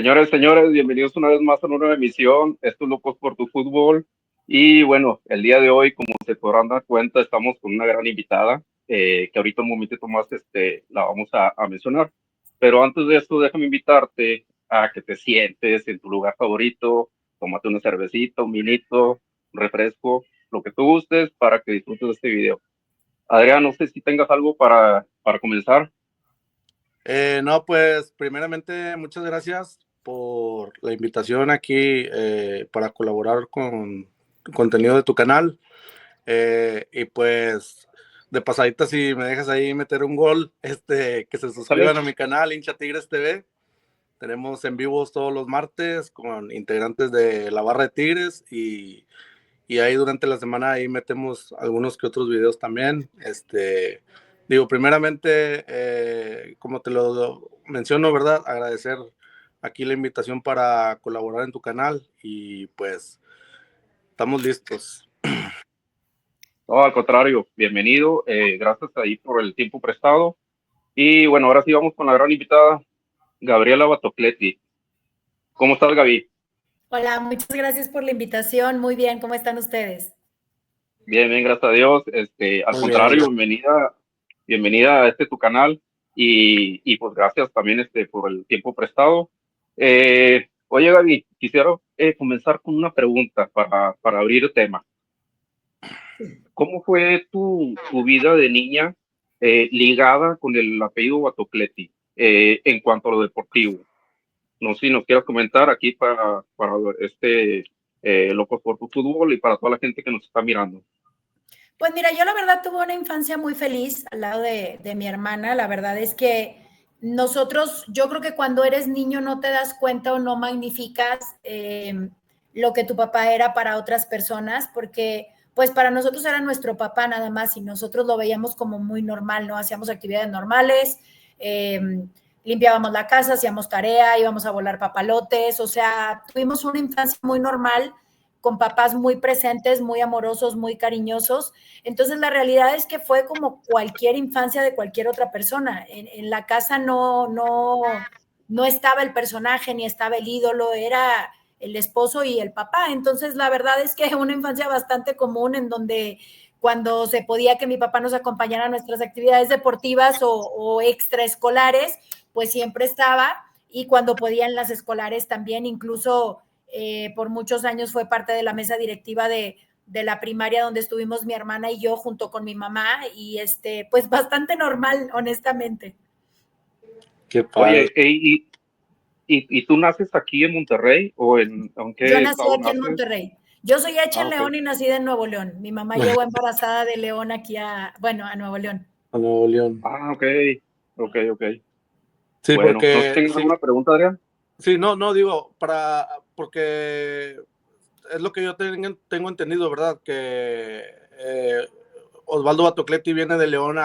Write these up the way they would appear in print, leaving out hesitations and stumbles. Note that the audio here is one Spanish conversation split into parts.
Señores, bienvenidos una vez más a una nueva emisión. Esto es Locos por tu Fútbol. Y bueno, el día de hoy, como se podrán dar cuenta, estamos con una gran invitada que ahorita un momentito más la vamos a mencionar. Pero antes de esto, déjame invitarte a que te sientes en tu lugar favorito, tómate una cervecita, un vinito, un refresco, lo que tú gustes para que disfrutes de este video. Adrián, no sé si tengas algo para comenzar. No, pues primeramente muchas gracias por la invitación aquí para colaborar con contenido de tu canal. Y pues de pasadita, si me dejas ahí meter un gol, que se suscriban ¿Sale? a mi canal, Hincha Tigres TV. Tenemos en vivos todos los martes con integrantes de la barra de Tigres y ahí durante la semana ahí metemos algunos que otros videos también. Digo, primeramente, como te lo menciono, ¿verdad? Agradecer aquí la invitación para colaborar en tu canal y pues estamos listos. No, al contrario, bienvenido. Gracias ahí por el tiempo prestado. Y bueno, ahora sí vamos con la gran invitada, Gabriela Batocletti. ¿Cómo estás, Gaby? Hola, muchas gracias por la invitación. Muy bien, ¿cómo están ustedes? Bien, bien, gracias a Dios. Al Muy bien, contrario, bienvenida a tu canal y pues gracias también por el tiempo prestado. Oye, Gaby, quisiera comenzar con una pregunta para abrir el tema. ¿Cómo fue tu vida de niña ligada con el apellido Batocletti en cuanto a lo deportivo? No sé si nos quieras comentar aquí para Locos por tu Fútbol y para toda la gente que nos está mirando. Pues mira, yo la verdad tuve una infancia muy feliz al lado de mi hermana. La verdad es que nosotros, yo creo que cuando eres niño no te das cuenta o no magnificas lo que tu papá era para otras personas, porque pues para nosotros era nuestro papá nada más y nosotros lo veíamos como muy normal, ¿no? Hacíamos actividades normales, eh, limpiábamos la casa, hacíamos tarea, íbamos a volar papalotes, o sea, tuvimos una infancia muy normal con papás muy presentes, muy amorosos, muy cariñosos. Entonces, la realidad es que fue como cualquier infancia de cualquier otra persona. En la casa no estaba el personaje, ni estaba el ídolo, era el esposo y el papá. Entonces, la verdad es que una infancia bastante común en donde cuando se podía que mi papá nos acompañara a nuestras actividades deportivas o extraescolares, pues siempre estaba. Y cuando podían las escolares también, incluso por muchos años fue parte de la mesa directiva de la primaria donde estuvimos mi hermana y yo junto con mi mamá y pues bastante normal, honestamente. qué padre. Oye, ¿y tú naces aquí en Monterrey o en Yo qué nací estado aquí en naces? Monterrey. Yo soy hecha Ah, en ok. León y nacida en Nuevo León. Mi mamá llegó embarazada de León aquí a Nuevo León. A Nuevo León. Ah, ok. Ok, ok. Sí, Bueno, ¿no porque tienes sí, alguna pregunta, Adrián? sí, no digo, porque es lo que yo tengo entendido, ¿verdad? Que Osvaldo Batocletti viene de León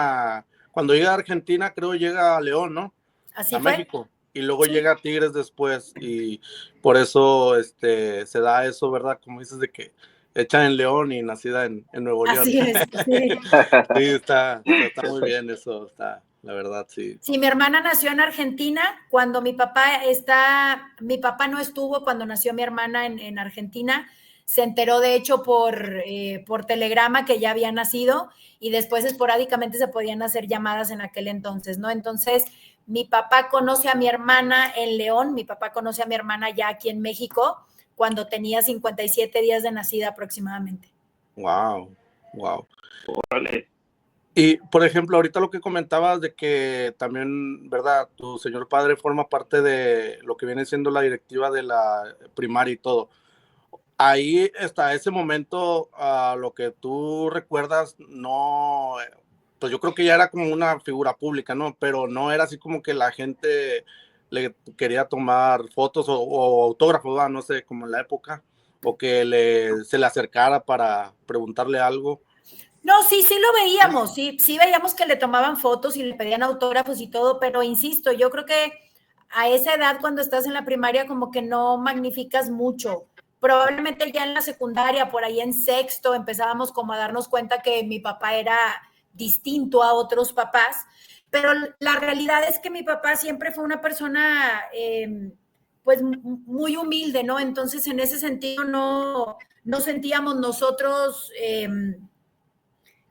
cuando llega a Argentina, creo llega a León, ¿no? Así A fue. México. Y luego Sí. llega a Tigres después. Y por eso se da eso, ¿verdad? Como dices, de que hecha en León y nacida en Nuevo León. Así es, sí. Sí, está muy bien eso, la verdad, sí. Sí, mi hermana nació en Argentina cuando mi papá no estuvo cuando nació mi hermana en Argentina, se enteró de hecho por telegrama que ya había nacido y después esporádicamente se podían hacer llamadas en aquel entonces, ¿no? Entonces, mi papá conoce a mi hermana en León, mi papá conoce a mi hermana ya aquí en México cuando tenía 57 días de nacida aproximadamente. Wow, wow. Órale. Y, por ejemplo, ahorita lo que comentabas de que también, ¿verdad? Tu señor padre forma parte de lo que viene siendo la directiva de la primaria y todo. Ahí está ese momento, lo que tú recuerdas, no, pues yo creo que ya era como una figura pública, ¿no? Pero no era así como que la gente le quería tomar fotos o autógrafos, ¿verdad? No sé, como en la época, o que se le acercara para preguntarle algo. No, sí lo veíamos, sí veíamos que le tomaban fotos y le pedían autógrafos y todo, pero insisto, yo creo que a esa edad cuando estás en la primaria como que no magnificas mucho. Probablemente ya en la secundaria, por ahí en sexto, empezábamos como a darnos cuenta que mi papá era distinto a otros papás, pero la realidad es que mi papá siempre fue una persona pues muy humilde, ¿no? Entonces, en ese sentido, no sentíamos nosotros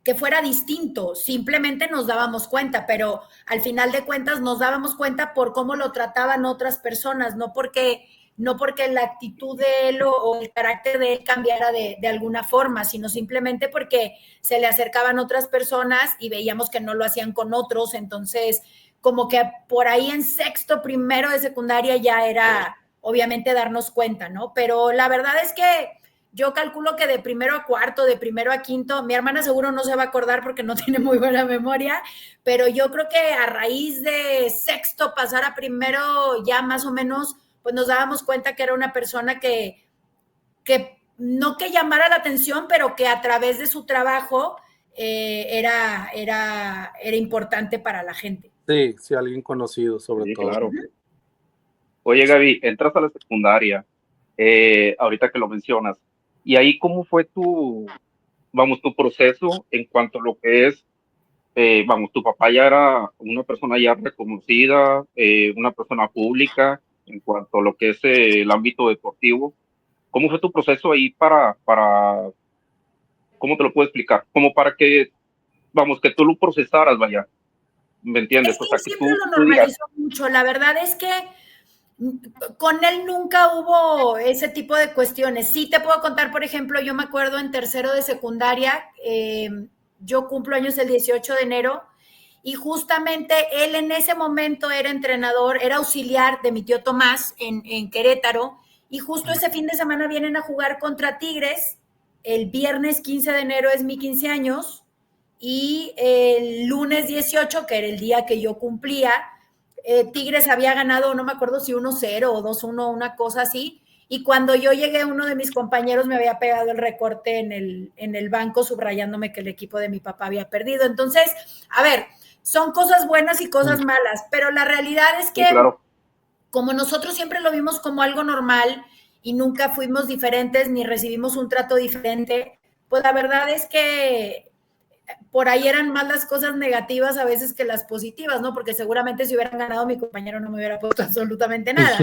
que fuera distinto, simplemente nos dábamos cuenta, pero al final de cuentas nos dábamos cuenta por cómo lo trataban otras personas, no porque la actitud de él o el carácter de él cambiara de alguna forma, sino simplemente porque se le acercaban otras personas y veíamos que no lo hacían con otros, entonces como que por ahí en sexto, primero de secundaria ya era obviamente darnos cuenta, ¿no? Pero la verdad es que yo calculo que de primero a cuarto, de primero a quinto, mi hermana seguro no se va a acordar porque no tiene muy buena memoria, pero yo creo que a raíz de sexto pasar a primero, ya más o menos, pues nos dábamos cuenta que era una persona que no que llamara la atención, pero que a través de su trabajo era importante para la gente. Sí, sí, alguien conocido sobre Sí, todo. claro. Oye, Gaby, entras a la secundaria, ahorita que lo mencionas, y ahí cómo fue tu proceso en cuanto a lo que es, tu papá ya era una persona ya reconocida, una persona pública en cuanto a lo que es el ámbito deportivo. ¿Cómo fue tu proceso ahí cómo te lo puedo explicar? Como para que, que tú lo procesaras, vaya, ¿me entiendes? Es O que sea, que siempre lo tú digas, normalizó mucho. La verdad es que con él nunca hubo ese tipo de cuestiones. Sí te puedo contar, por ejemplo, yo me acuerdo en tercero de secundaria, yo cumplo años el 18 de enero y justamente él en ese momento era entrenador, era auxiliar de mi tío Tomás en Querétaro y justo ese fin de semana vienen a jugar contra Tigres. El viernes 15 de enero es mi 15 años y el lunes 18, que era el día que yo cumplía, Tigres había ganado, no me acuerdo si 1-0 o 2-1, una cosa así. Y cuando yo llegué, uno de mis compañeros me había pegado el recorte en el banco, subrayándome que el equipo de mi papá había perdido. Entonces, a ver, son cosas buenas y cosas malas, pero la realidad es sí, que claro, como nosotros siempre lo vimos como algo normal y nunca fuimos diferentes ni recibimos un trato diferente, pues la verdad es que por ahí eran más las cosas negativas a veces que las positivas, ¿no? Porque seguramente si hubieran ganado mi compañero no me hubiera puesto absolutamente nada.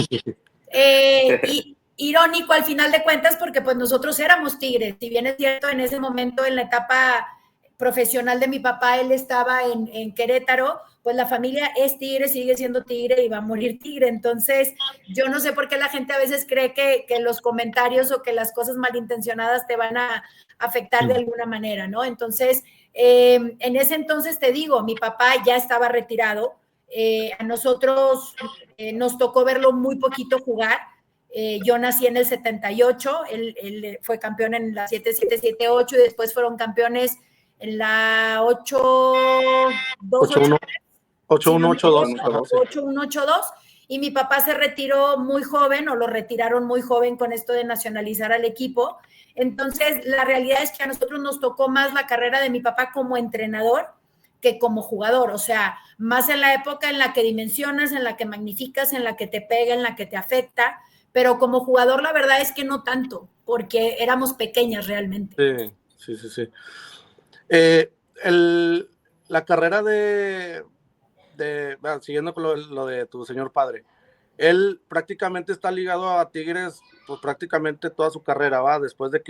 Y irónico al final de cuentas porque pues nosotros éramos Tigres, si bien es cierto en ese momento en la etapa profesional de mi papá, él estaba en Querétaro, pues la familia es Tigre, sigue siendo Tigre y va a morir Tigre. Entonces, yo no sé por qué la gente a veces cree que los comentarios o que las cosas malintencionadas te van a afectar de alguna manera, ¿no? Entonces, en ese entonces te digo, mi papá ya estaba retirado, a nosotros nos tocó verlo muy poquito jugar. Yo nací en el 78, él fue campeón en la 7778 y después fueron campeones en la 8283, 8182. 8182, y mi papá se retiró muy joven, o lo retiraron muy joven con esto de nacionalizar al equipo. Entonces, la realidad es que a nosotros nos tocó más la carrera de mi papá como entrenador que como jugador, o sea, más en la época en la que dimensionas, en la que magnificas, en la que te pega, en la que te afecta, pero como jugador la verdad es que no tanto, porque éramos pequeñas realmente. Sí. La carrera bueno, siguiendo con lo de tu señor padre, él prácticamente está ligado a Tigres, pues prácticamente toda su carrera, ¿va? Después de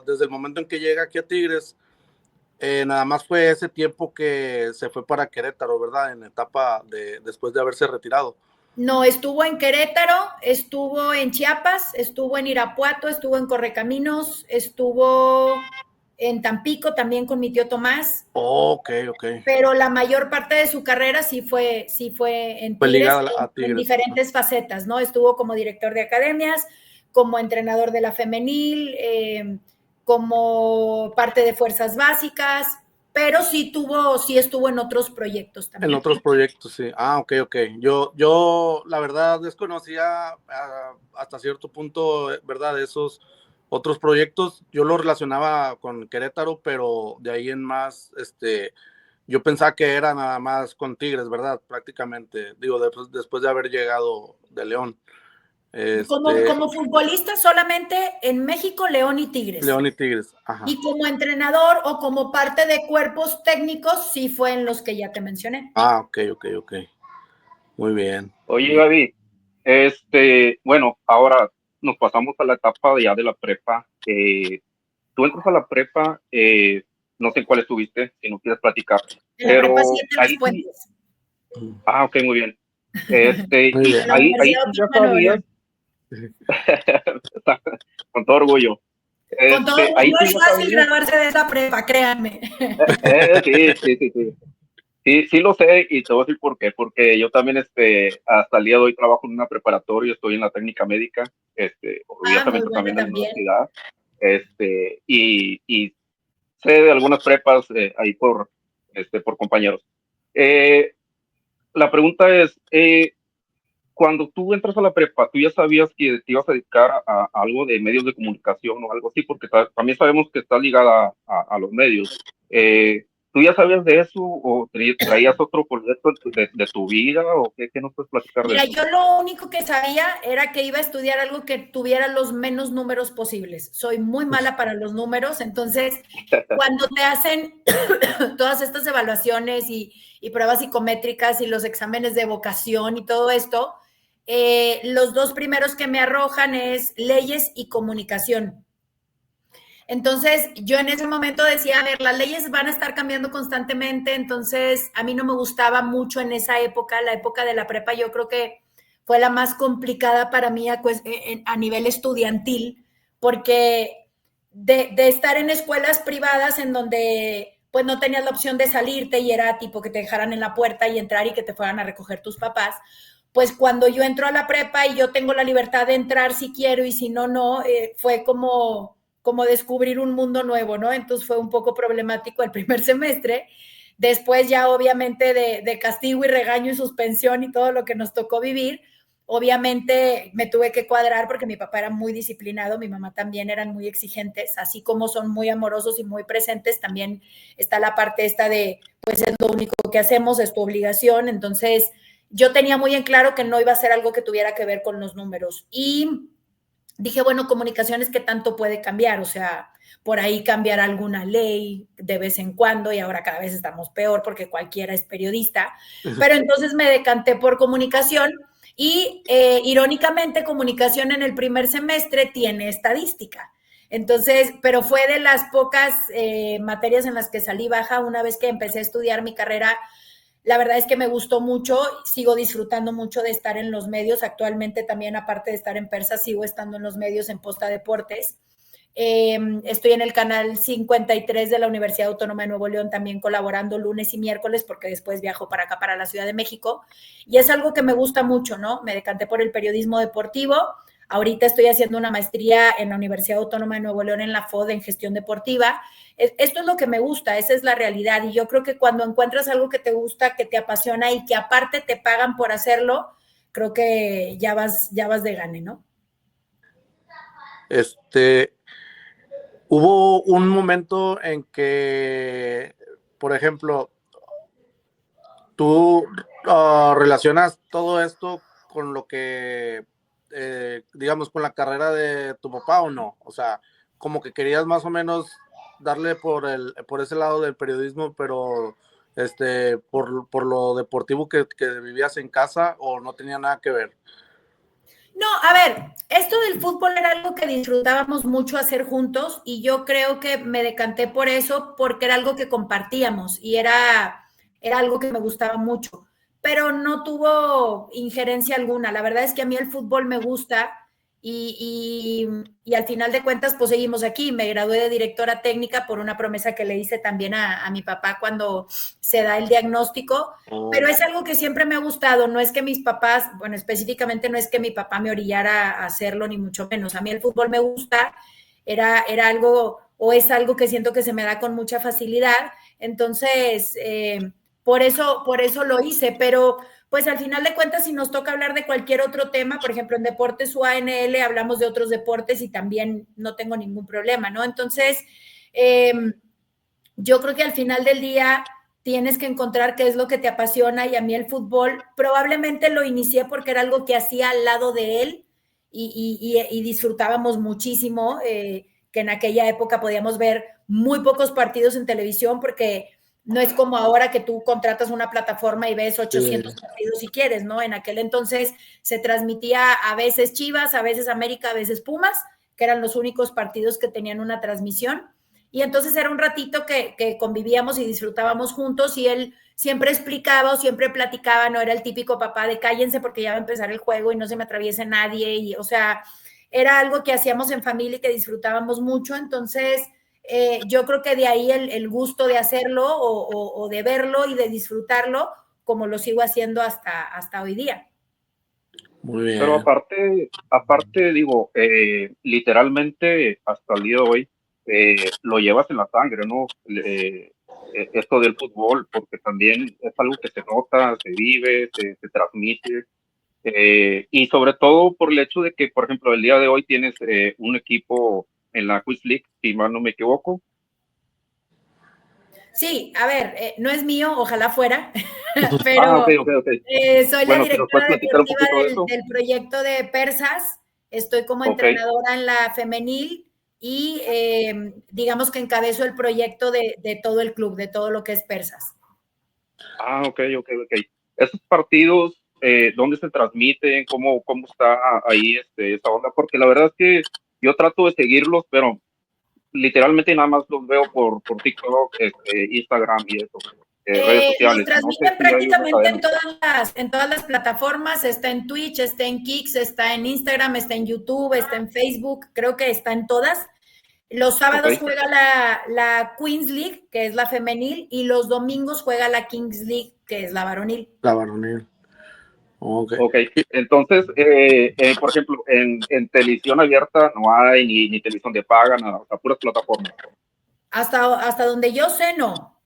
desde el momento en que llega aquí a Tigres, nada más fue ese tiempo que se fue para Querétaro, ¿verdad? En etapa después de haberse retirado. No, estuvo en Querétaro, estuvo en Chiapas, estuvo en Irapuato, estuvo en Correcaminos, estuvo en Tampico también con mi tío Tomás. Ok. Pero la mayor parte de su carrera sí fue en Fue Tigres, ligada a Tigres. en diferentes facetas, ¿no? Estuvo como director de academias, como entrenador de la femenil, como parte de fuerzas básicas, pero sí estuvo en otros proyectos también. En otros proyectos, sí. Ok. Yo la verdad desconocía hasta cierto punto, ¿verdad? Esos otros proyectos. Yo lo relacionaba con Querétaro, pero de ahí en más, yo pensaba que era nada más con Tigres, ¿verdad? Prácticamente, digo, después de haber llegado de León. Como futbolista solamente en México, León y Tigres. León y Tigres, ajá. Y como entrenador o como parte de cuerpos técnicos, sí fue en los que ya te mencioné. Ok. Muy bien. oye, Gaby, Bueno, ahora nos pasamos a la etapa ya de la prepa. Tú entras a la prepa, no sé en cuál estuviste, si no quieres platicar, En la prepa pero 7 en Los ahí sí, Puentes, ok, muy bien. Muy Y en la bien. ahí Universidad sí ya Autónoma de Nuevo sabías, León. con todo orgullo, Con todo, ahí no sí es ya fácil sabías, graduarse de esa prepa, créanme. sí, sí, sí, sí. Sí, sí lo sé y te voy a decir por qué, porque yo también hasta el día de hoy trabajo en una preparatoria, estoy en la técnica médica, Ah, muy orgullosamente buena también en la también. universidad, y sé de algunas prepas ahí por compañeros. Eh, la pregunta es, cuando tú entras a la prepa, ¿tú ya sabías que te ibas a dedicar a algo de medios de comunicación o algo así? Porque también sabemos que está ligada a los medios. ¿Tú ya sabías de eso o traías otro proyecto de tu vida o qué nos puedes platicar de Mira, eso? yo lo único que sabía era que iba a estudiar algo que tuviera los menos números posibles. Soy muy mala para los números, entonces cuando te hacen todas estas evaluaciones y pruebas psicométricas y los exámenes de vocación y todo esto, los dos primeros que me arrojan es leyes y comunicación. Entonces, yo en ese momento decía, a ver, las leyes van a estar cambiando constantemente, entonces a mí no me gustaba mucho en esa época, la época de la prepa, yo creo que fue la más complicada para mí a nivel estudiantil, porque de estar en escuelas privadas en donde pues no tenías la opción de salirte y era tipo que te dejaran en la puerta y entrar y que te fueran a recoger tus papás, pues cuando yo entro a la prepa y yo tengo la libertad de entrar si quiero y si no, no, fue como descubrir un mundo nuevo, ¿no? Entonces fue un poco problemático el primer semestre. Después ya obviamente de castigo y regaño y suspensión y todo lo que nos tocó vivir, obviamente me tuve que cuadrar porque mi papá era muy disciplinado, mi mamá también eran muy exigentes, así como son muy amorosos y muy presentes, también está la parte esta de, pues es lo único que hacemos, es tu obligación, entonces yo tenía muy en claro que no iba a ser algo que tuviera que ver con los números y dije, bueno, comunicaciones que tanto puede cambiar, o sea, por ahí cambiar alguna ley de vez en cuando y ahora cada vez estamos peor porque cualquiera es periodista, pero entonces me decanté por comunicación y irónicamente comunicación en el primer semestre tiene estadística. Entonces, pero fue de las pocas materias en las que salí baja una vez que empecé a estudiar mi carrera. La verdad es que me gustó mucho, sigo disfrutando mucho de estar en los medios. Actualmente también, aparte de estar en Persa, sigo estando en los medios en Posta Deportes. Estoy en el canal 53 de la Universidad Autónoma de Nuevo León también colaborando lunes y miércoles porque después viajo para acá, para la Ciudad de México. Y es algo que me gusta mucho, ¿no? Me decanté por el periodismo deportivo. Ahorita estoy haciendo una maestría en la Universidad Autónoma de Nuevo León en la FOD en gestión deportiva. Esto es lo que me gusta, esa es la realidad. Y yo creo que cuando encuentras algo que te gusta, que te apasiona y que aparte te pagan por hacerlo, creo que ya vas de gane, ¿no? Este, Hubo un momento en que, por ejemplo, tú relacionas todo esto con lo que, digamos, con la carrera de tu papá o no. O sea, como que querías más o menos darle por ese lado del periodismo, pero por lo deportivo que vivías en casa o no tenía nada que ver. No, a ver, esto del fútbol era algo que disfrutábamos mucho hacer juntos y yo creo que me decanté por eso porque era algo que compartíamos y era algo que me gustaba mucho, pero no tuvo injerencia alguna. La verdad es que a mí el fútbol me gusta y al final de cuentas pues seguimos aquí. Me gradué de directora técnica por una promesa que le hice también a mi papá cuando se da el diagnóstico, pero es algo que siempre me ha gustado, no es que mis papás, bueno, específicamente no es que mi papá me orillara a hacerlo, ni mucho menos. A mí el fútbol me gusta, era algo, o es algo que siento que se me da con mucha facilidad, entonces, por eso lo hice, pero pues al final de cuentas, si nos toca hablar de cualquier otro tema, por ejemplo, en Deportes UANL hablamos de otros deportes y también no tengo ningún problema, ¿no? Entonces, eh, yo creo que al final del día tienes que encontrar qué es lo que te apasiona y a mí el fútbol probablemente lo inicié porque era algo que hacía al lado de él y disfrutábamos muchísimo, que en aquella época podíamos ver muy pocos partidos en televisión porque No es como ahora que tú contratas una plataforma y ves 800 partidos si quieres, ¿no? En aquel entonces se transmitía a veces Chivas, a veces América, a veces Pumas, que eran los únicos partidos que tenían una transmisión. Y entonces era un ratito que convivíamos y disfrutábamos juntos y él siempre explicaba o siempre platicaba, no era el típico papá de cállense porque ya va a empezar el juego y no se me atraviese nadie. Y, o sea, era algo que hacíamos en familia y que disfrutábamos mucho. Entonces, yo creo que de ahí el gusto de hacerlo o de verlo y de disfrutarlo, como lo sigo haciendo hasta hoy día. Muy bien. Pero aparte digo, literalmente hasta el día de hoy lo llevas en la sangre, ¿no? Esto del fútbol, porque también es algo que se nota, se vive, se transmite. Y sobre todo por el hecho de que, por ejemplo, el día de hoy tienes un equipo en la Quiz League, si mal no me equivoco. Sí, a ver, no es mío, ojalá fuera, pero okay. Soy la directora deportiva del proyecto de Persas, estoy como entrenadora en la femenil y digamos que encabezo el proyecto de todo el club, de todo lo que es Persas. Ok. Esos partidos, ¿dónde se transmiten? ¿Cómo está ahí esa onda? Porque la verdad es que yo trato de seguirlos, pero literalmente nada más los veo por TikTok, Instagram y eso, redes sociales. Los transmiten prácticamente en todas las plataformas, está en Twitch, está en Kicks, está en Instagram, está en YouTube, está en Facebook, creo que está en todas. Los sábados juega la Queens League, que es la femenil, y los domingos juega la Kings League, que es la varonil. La varonil. Ok. Entonces, por ejemplo, en televisión abierta no hay ni televisión de paga, nada, o sea, puras plataformas. Hasta donde yo sé, no.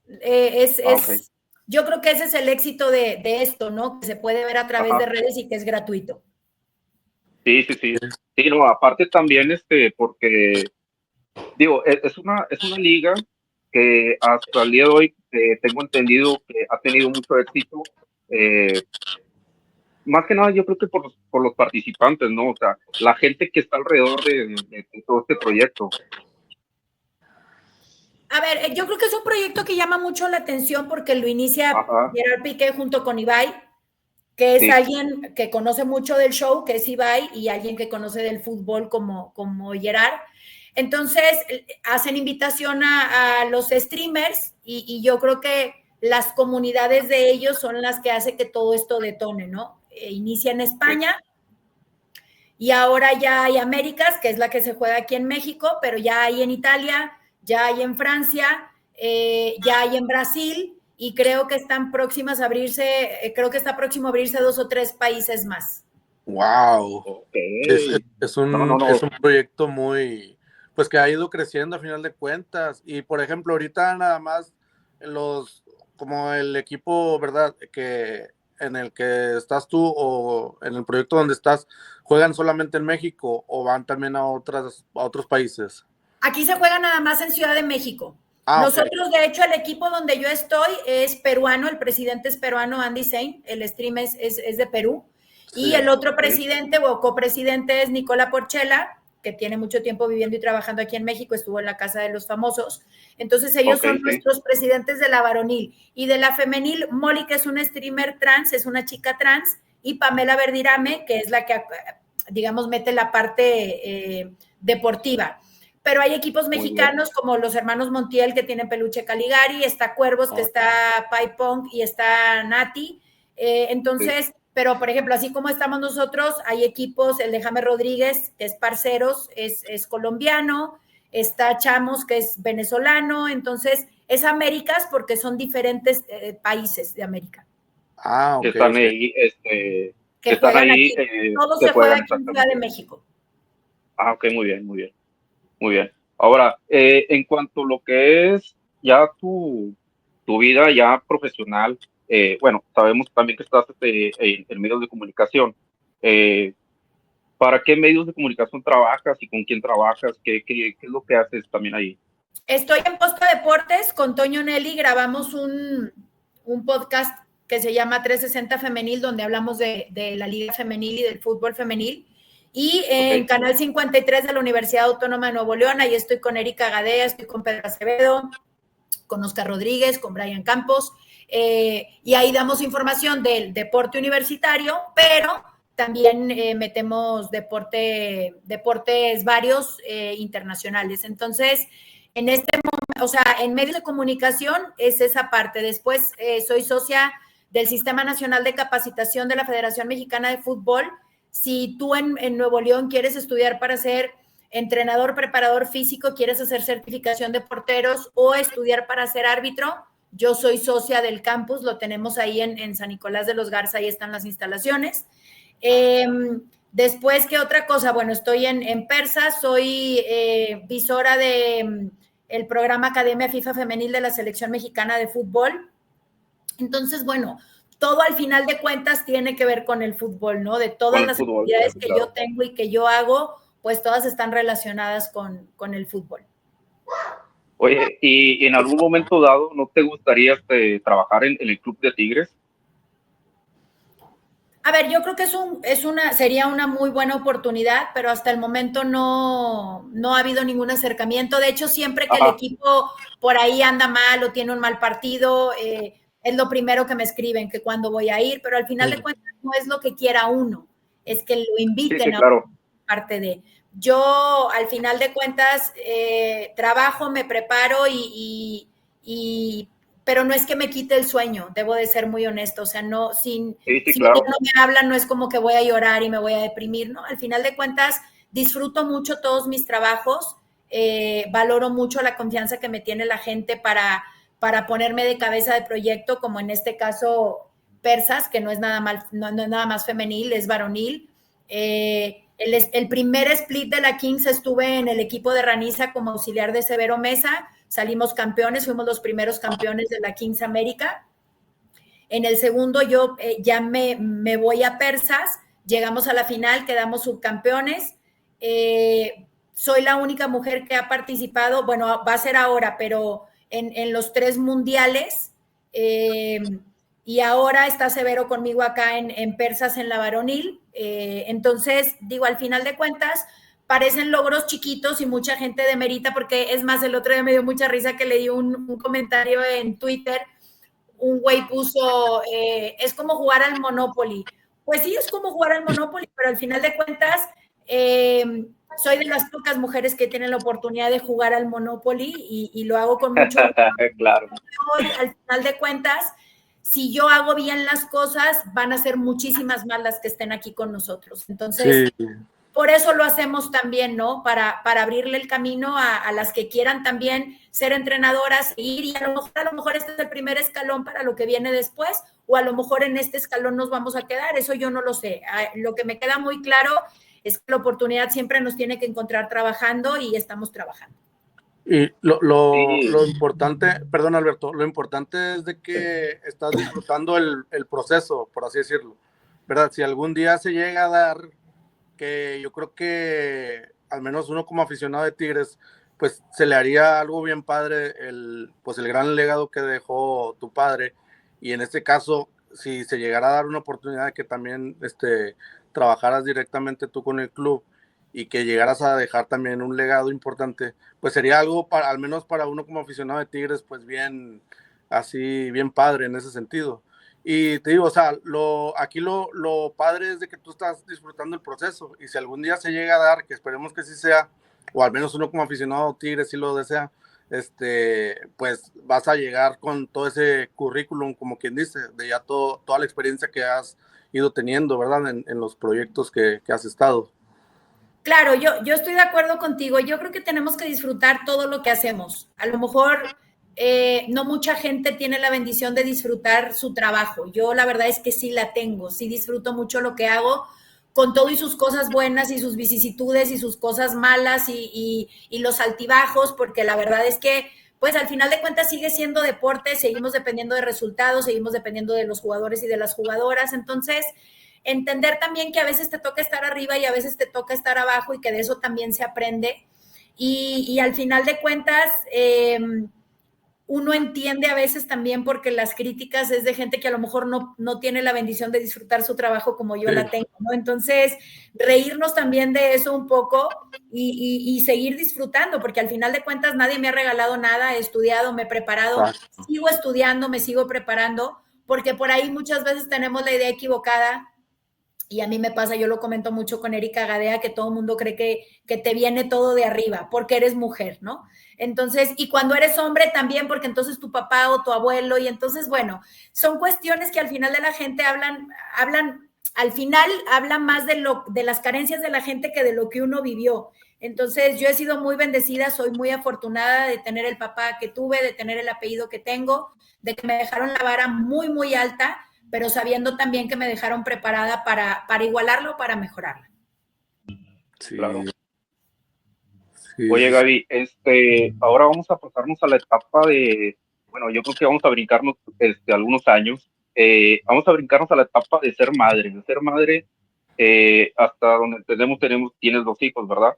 Yo creo que ese es el éxito de esto, ¿no? Que se puede ver a través de redes y que es gratuito. Sí. Sí, no, aparte también, porque, digo, es una liga que hasta el día de hoy tengo entendido que ha tenido mucho éxito. Más que nada, yo creo que por los participantes, ¿no? O sea, la gente que está alrededor de todo este proyecto. A ver, yo creo que es un proyecto que llama mucho la atención porque lo inicia Gerard Piqué junto con Ibai, que es alguien que conoce mucho del show, que es Ibai, y alguien que conoce del fútbol como Gerard. Entonces, hacen invitación a los streamers y yo creo que las comunidades de ellos son las que hacen que todo esto detone, ¿no? Inicia en España y ahora ya hay Américas, que es la que se juega aquí en México, pero ya hay en Italia, ya hay en Francia, ya hay en Brasil y creo que están próximas a abrirse, creo que está próximo a abrirse 2 o 3 países más. ¡Wow! Es un proyecto muy, pues que ha ido creciendo a final de cuentas. Y por ejemplo, ahorita nada más como el equipo, ¿verdad? Que en el que estás tú o en el proyecto donde estás, ¿juegan solamente en México o van también a otros países? Aquí se juega nada más en Ciudad de México. Nosotros, de hecho, el equipo donde yo estoy es peruano, el presidente es peruano, Andy Sain, el stream es de Perú, y el otro presidente o copresidente es Nicola Porchela, que tiene mucho tiempo viviendo y trabajando aquí en México, estuvo en la Casa de los Famosos. Entonces, ellos son nuestros presidentes de la varonil. Y de la femenil, Molly, que es una streamer trans, es una chica trans, y Pamela Verdirame, que es la que, digamos, mete la parte deportiva. Pero hay equipos mexicanos como los hermanos Montiel que tienen Peluche Caligari, está Cuervos, que está Pai Pong y está Nati. Entonces, pero por ejemplo, así como estamos nosotros, hay equipos, el de James Rodríguez, que es Parceros, es colombiano, está Chamos, que es venezolano, entonces es Américas porque son diferentes países de América. Que están ahí, que están ahí. Todo se juega aquí en Ciudad de México. Ok, muy bien. Ahora, en cuanto a lo que es ya tu vida ya profesional, bueno, sabemos también que estás en medios de comunicación. ¿Para qué medios de comunicación trabajas y con quién trabajas? ¿Qué es lo que haces también ahí? Estoy en Posta Deportes con Toño Nelly, grabamos un podcast que se llama 360 Femenil, donde hablamos de la Liga Femenil y del fútbol femenil. Y en Canal 53 de la Universidad Autónoma de Nuevo León, ahí estoy con Erika Gadea, estoy con Pedro Acevedo, con Oscar Rodríguez, con Brian Campos, y ahí damos información del deporte universitario, pero también metemos deportes varios internacionales. Entonces, en este momento, o sea, en medios de comunicación es esa parte. Después soy socia del Sistema Nacional de Capacitación de la Federación Mexicana de Fútbol. Si tú en Nuevo León quieres estudiar para ser entrenador, preparador físico, quieres hacer certificación de porteros o estudiar para ser árbitro, yo soy socia del campus, lo tenemos ahí en San Nicolás de los Garza, ahí están las instalaciones. Después, ¿qué otra cosa? Bueno, estoy en Persa, soy visora de el programa Academia FIFA Femenil de la Selección Mexicana de Fútbol. Entonces, bueno, todo al final de cuentas tiene que ver con el fútbol, ¿no? De todas las actividades que yo tengo y que yo hago, pues todas están relacionadas con el fútbol. Oye, ¿y en algún momento dado no te gustaría trabajar en el Club de Tigres? A ver, yo creo que sería una muy buena oportunidad, pero hasta el momento no ha habido ningún acercamiento. De hecho, siempre que el equipo por ahí anda mal o tiene un mal partido, es lo primero que me escriben, que cuándo voy a ir, pero al final de cuentas no es lo que quiera uno, es que lo inviten a parte de. Yo, al final de cuentas, trabajo, me preparo pero no es que me quite el sueño, debo de ser muy honesto, o sea, no, si no me hablan, no es como que voy a llorar y me voy a deprimir, ¿no? Al final de cuentas, disfruto mucho todos mis trabajos, valoro mucho la confianza que me tiene la gente para ponerme de cabeza de proyecto, como en este caso Persas, que no es nada más femenil, es varonil. El primer split de la Kings estuve en el equipo de Raniza como auxiliar de Severo Mesa, salimos campeones, fuimos los primeros campeones de la Kings América. En el segundo yo ya me voy a Persas, llegamos a la final, quedamos subcampeones. Soy la única mujer que ha participado, bueno, va a ser ahora, pero en los 3 mundiales. Y ahora está Severo conmigo acá en Persas, en la varonil. Entonces, digo, al final de cuentas, parecen logros chiquitos y mucha gente demerita, porque es más, el otro día me dio mucha risa que leí un comentario en Twitter, un güey puso, es como jugar al Monopoly. Pues sí, es como jugar al Monopoly, pero al final de cuentas, soy de las pocas mujeres que tienen la oportunidad de jugar al Monopoly y lo hago con mucho claro. Al final de cuentas, si yo hago bien las cosas, van a ser muchísimas más las que estén aquí con nosotros. Entonces, sí, por eso lo hacemos también, ¿no? Para abrirle el camino a las que quieran también ser entrenadoras, ir, y a lo mejor este es el primer escalón para lo que viene después, o a lo mejor en este escalón nos vamos a quedar, eso yo no lo sé. Lo que me queda muy claro es que la oportunidad siempre nos tiene que encontrar trabajando, y estamos trabajando. Y lo importante, perdón Alberto, lo importante es de que estás disfrutando el proceso, por así decirlo, ¿verdad? Si algún día se llega a dar, que yo creo que al menos uno como aficionado de Tigres, pues se le haría algo bien padre pues el gran legado que dejó tu padre, y en este caso, si se llegara a dar una oportunidad de que también trabajaras directamente tú con el club, y que llegaras a dejar también un legado importante, pues sería algo al menos para uno como aficionado de Tigres, pues bien, así, bien padre en ese sentido. Y te digo, o sea, aquí lo padre es de que tú estás disfrutando el proceso, y si algún día se llega a dar, que esperemos que sí sea, o al menos uno como aficionado Tigres sí lo desea, pues vas a llegar con todo ese currículum, como quien dice, de ya toda la experiencia que has ido teniendo, ¿verdad? En los proyectos que has estado. Claro, yo estoy de acuerdo contigo. Yo creo que tenemos que disfrutar todo lo que hacemos. A lo mejor no mucha gente tiene la bendición de disfrutar su trabajo. Yo la verdad es que sí la tengo, sí disfruto mucho lo que hago, con todo y sus cosas buenas y sus vicisitudes y sus cosas malas y los altibajos, porque la verdad es que, pues al final de cuentas sigue siendo deporte, seguimos dependiendo de resultados, seguimos dependiendo de los jugadores y de las jugadoras. Entonces, entender también que a veces te toca estar arriba y a veces te toca estar abajo, y que de eso también se aprende. Y al final de cuentas, uno entiende a veces también porque las críticas es de gente que a lo mejor no tiene la bendición de disfrutar su trabajo como yo la tengo, ¿no? Entonces, reírnos también de eso un poco y seguir disfrutando, porque al final de cuentas nadie me ha regalado nada, he estudiado, me he preparado, sigo estudiando, me sigo preparando, porque por ahí muchas veces tenemos la idea equivocada. Y a mí me pasa, yo lo comento mucho con Erika Gadea, que todo el mundo cree que te viene todo de arriba, porque eres mujer, ¿no? Entonces, y cuando eres hombre también, porque entonces tu papá o tu abuelo, y entonces, bueno, son cuestiones que al final de la gente al final hablan más de las carencias de la gente que de lo que uno vivió. Entonces, yo he sido muy bendecida, soy muy afortunada de tener el papá que tuve, de tener el apellido que tengo, de que me dejaron la vara muy, muy alta, pero sabiendo también que me dejaron preparada para igualarlo, para mejorarla. Sí. Claro. Sí. Oye, Gaby, ahora vamos a pasarnos a la etapa de, bueno, yo creo que vamos a brincarnos algunos años. Vamos a brincarnos a la etapa de ser madre. De ser madre, hasta donde entendemos, tienes 2 hijos, ¿verdad?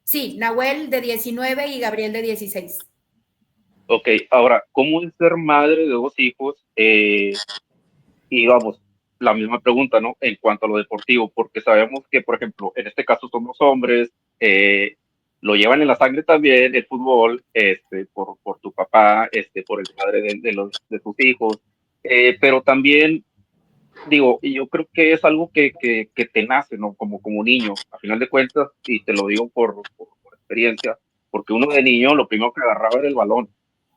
Sí, Nahuel de 19 y Gabriel de 16. Ok, ahora, ¿cómo es ser madre de 2 hijos? Y vamos, la misma pregunta, ¿no? En cuanto a lo deportivo, porque sabemos que, por ejemplo, en este caso somos hombres, lo llevan en la sangre también el fútbol, por tu papá, por el padre de tus hijos, pero también, digo, y yo creo que es algo que te nace, ¿no? Como niño, a final de cuentas, y te lo digo por experiencia, porque uno de niño lo primero que agarraba era el balón.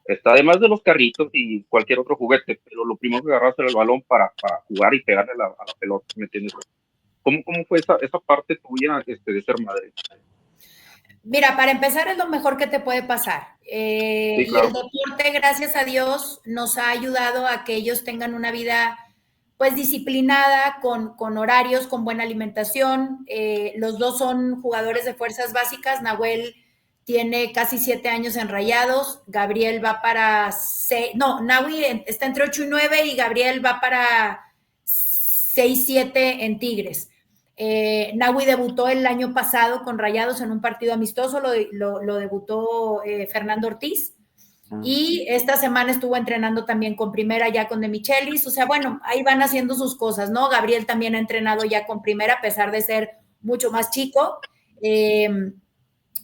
Está además de los carritos y cualquier otro juguete, pero lo primero que agarras era el balón para jugar y pegarle a la pelota, ¿me entiendes? ¿Cómo fue esa parte tuya de ser madre? Mira, para empezar es lo mejor que te puede pasar. Sí, claro. Y el deporte, gracias a Dios, nos ha ayudado a que ellos tengan una vida pues disciplinada, con horarios, con buena alimentación. Los 2 son jugadores de fuerzas básicas. Nahuel tiene casi 7 años en Rayados, Gabriel va para 6, no, Nahui está entre 8 y 9 y Gabriel va para 6, 7 en Tigres. Nahui debutó el año pasado con Rayados en un partido amistoso, lo debutó Fernando Ortiz, y esta semana estuvo entrenando también con primera ya con De Michelis, o sea, bueno, ahí van haciendo sus cosas, ¿no? Gabriel también ha entrenado ya con primera, a pesar de ser mucho más chico.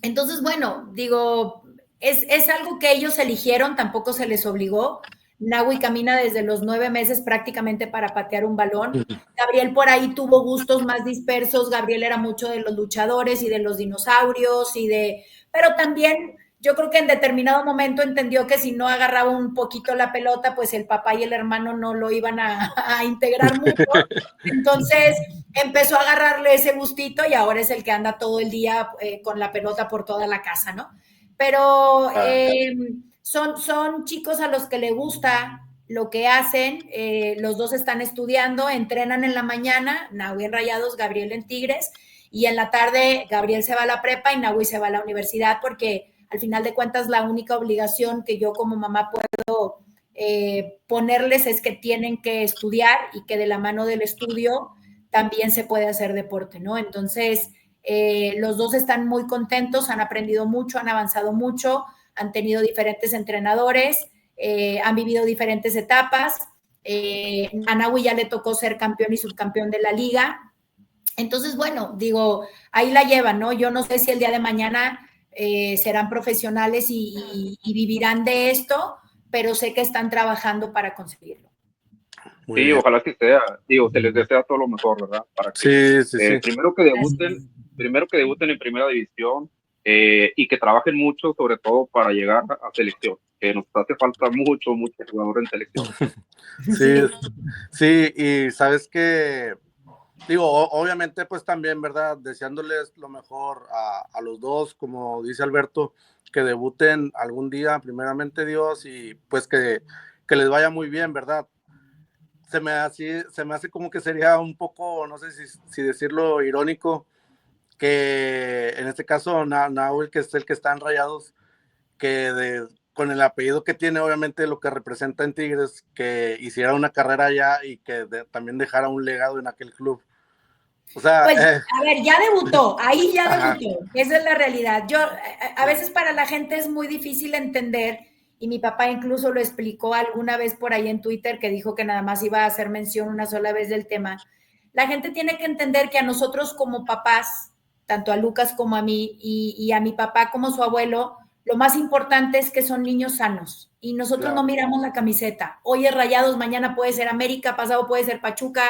Entonces, bueno, digo, es algo que ellos eligieron, tampoco se les obligó. Nahui camina desde los 9 meses prácticamente para patear un balón. Gabriel por ahí tuvo gustos más dispersos. Gabriel era mucho de los luchadores y de los dinosaurios pero también yo creo que en determinado momento entendió que si no agarraba un poquito la pelota, pues el papá y el hermano no lo iban a integrar mucho. Entonces empezó a agarrarle ese gustito y ahora es el que anda todo el día con la pelota por toda la casa, ¿no? Pero son chicos a los que le gusta lo que hacen, los 2 están estudiando, entrenan en la mañana, Nahui en Rayados, Gabriel en Tigres, y en la tarde Gabriel se va a la prepa y Nahui se va a la universidad, porque al final de cuentas la única obligación que yo como mamá puedo ponerles es que tienen que estudiar y que de la mano del estudio también se puede hacer deporte, ¿no? Entonces, los 2 están muy contentos, han aprendido mucho, han avanzado mucho, han tenido diferentes entrenadores, han vivido diferentes etapas. A Nahui ya le tocó ser campeón y subcampeón de la liga. Entonces, bueno, digo, ahí la llevan, ¿no? Yo no sé si el día de mañana serán profesionales y vivirán de esto, pero sé que están trabajando para conseguirlo. Sí, ojalá que sea, digo, se les desea todo lo mejor, ¿verdad? Para que sí. Primero que debuten en primera división y que trabajen mucho, sobre todo para llegar a selección, que nos hace falta mucho jugador en selección. Sí, y sabes que, digo, obviamente pues también, ¿verdad? Deseándoles lo mejor a los 2, como dice Alberto, que debuten algún día, primeramente Dios, y pues que les vaya muy bien, ¿verdad? Se me hace como que sería un poco, no sé si decirlo irónico, que en este caso Nahuel, que es el que está en Rayados, que con el apellido que tiene, obviamente lo que representa en Tigres, que hiciera una carrera allá y que también dejara un legado en aquel club. O sea, pues, a ver, ya debutó, ahí ya debutó, esa es la realidad. A veces para la gente es muy difícil entender y mi papá incluso lo explicó alguna vez por ahí en Twitter, que dijo que nada más iba a hacer mención una sola vez del tema. La gente tiene que entender que a nosotros como papás, tanto a Lucas como a mí, y a mi papá como su abuelo, lo más importante es que son niños sanos y nosotros no miramos la camiseta. Hoy es Rayados, mañana puede ser América, pasado puede ser Pachuca,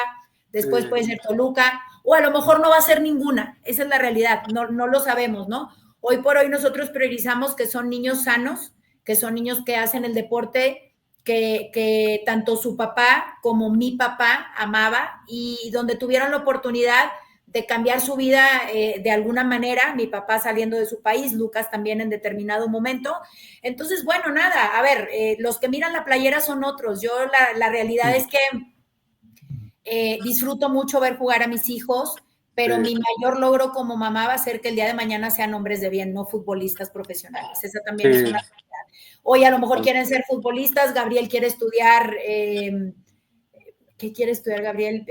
después puede ser Toluca, o a lo mejor no va a ser ninguna. Esa es la realidad, no lo sabemos, ¿no? Hoy por hoy nosotros priorizamos que son niños sanos, que son niños que hacen el deporte que tanto su papá como mi papá amaba y donde tuvieron la oportunidad de cambiar su vida de alguna manera, mi papá saliendo de su país, Lucas también en determinado momento. Entonces, bueno, nada, a ver, los que miran la playera son otros. Yo la realidad es que disfruto mucho ver jugar a mis hijos, pero mi mayor logro como mamá va a ser que el día de mañana sean hombres de bien, no futbolistas profesionales. Esa también es una realidad. Hoy a lo mejor quieren ser futbolistas, Gabriel quiere estudiar, ¿qué quiere estudiar Gabriel?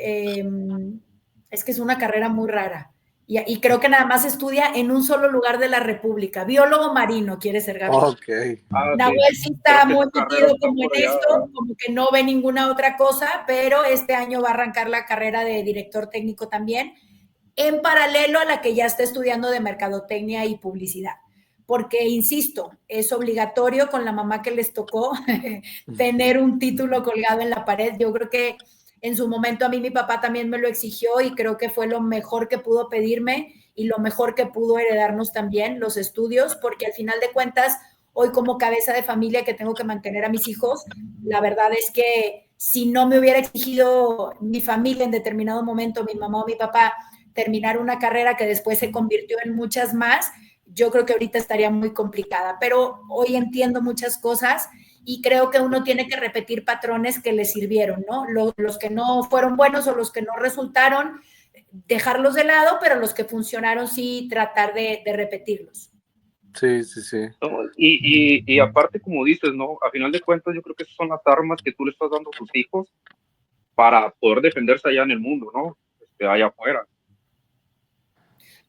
Es que es una carrera muy rara. Y creo que nada más estudia en un solo lugar de la República. Biólogo marino quiere ser Gabriel. Okay. Nahuel sí está muy metido como en esto, como que no ve ninguna otra cosa, pero este año va a arrancar la carrera de director técnico también, en paralelo a la que ya está estudiando de mercadotecnia y publicidad. Porque, insisto, es obligatorio con la mamá que les tocó tener un título colgado en la pared. Yo creo que en su momento a mí mi papá también me lo exigió y creo que fue lo mejor que pudo pedirme y lo mejor que pudo heredarnos también los estudios, porque al final de cuentas, hoy como cabeza de familia que tengo que mantener a mis hijos, la verdad es que si no me hubiera exigido mi familia en determinado momento, mi mamá o mi papá, terminar una carrera que después se convirtió en muchas más, yo creo que ahorita estaría muy complicada, pero hoy entiendo muchas cosas y creo que uno tiene que repetir patrones que le sirvieron, ¿no? Los que no fueron buenos o los que no resultaron, dejarlos de lado, pero los que funcionaron sí tratar de repetirlos. Sí, sí, sí. No, y aparte, como dices, ¿no? A final de cuentas, yo creo que esas son las armas que tú le estás dando a tus hijos para poder defenderse allá en el mundo, ¿no? Allá afuera.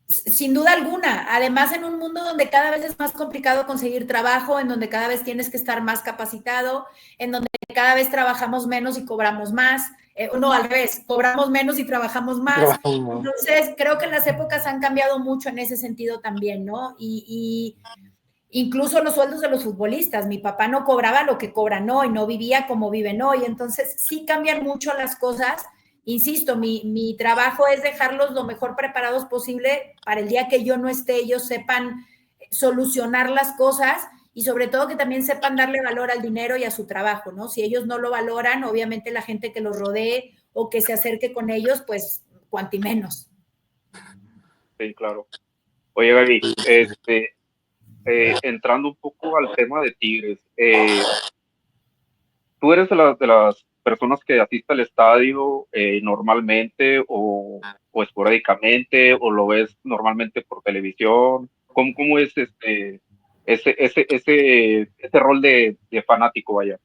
Sin duda alguna. Además, en un mundo donde cada vez es más complicado conseguir trabajo, en donde cada vez tienes que estar más capacitado, en donde cada vez trabajamos menos y cobramos más. No, al revés, cobramos menos y trabajamos más. Entonces, creo que las épocas han cambiado mucho en ese sentido también, ¿no? Y incluso los sueldos de los futbolistas. Mi papá no cobraba lo que cobran hoy, no vivía como viven hoy. Entonces, sí cambian mucho las cosas. Insisto, mi trabajo es dejarlos lo mejor preparados posible para el día que yo no esté, ellos sepan solucionar las cosas y sobre todo que también sepan darle valor al dinero y a su trabajo, ¿no? Si ellos no lo valoran, obviamente la gente que los rodee o que se acerque con ellos, pues cuanti menos. Sí, claro. Oye, Gaby, entrando un poco al tema de Tigres, ¿tú eres de las personas que asiste al estadio normalmente o esporádicamente o lo ves normalmente por televisión? ¿Cómo es ese rol de fanático, vaya?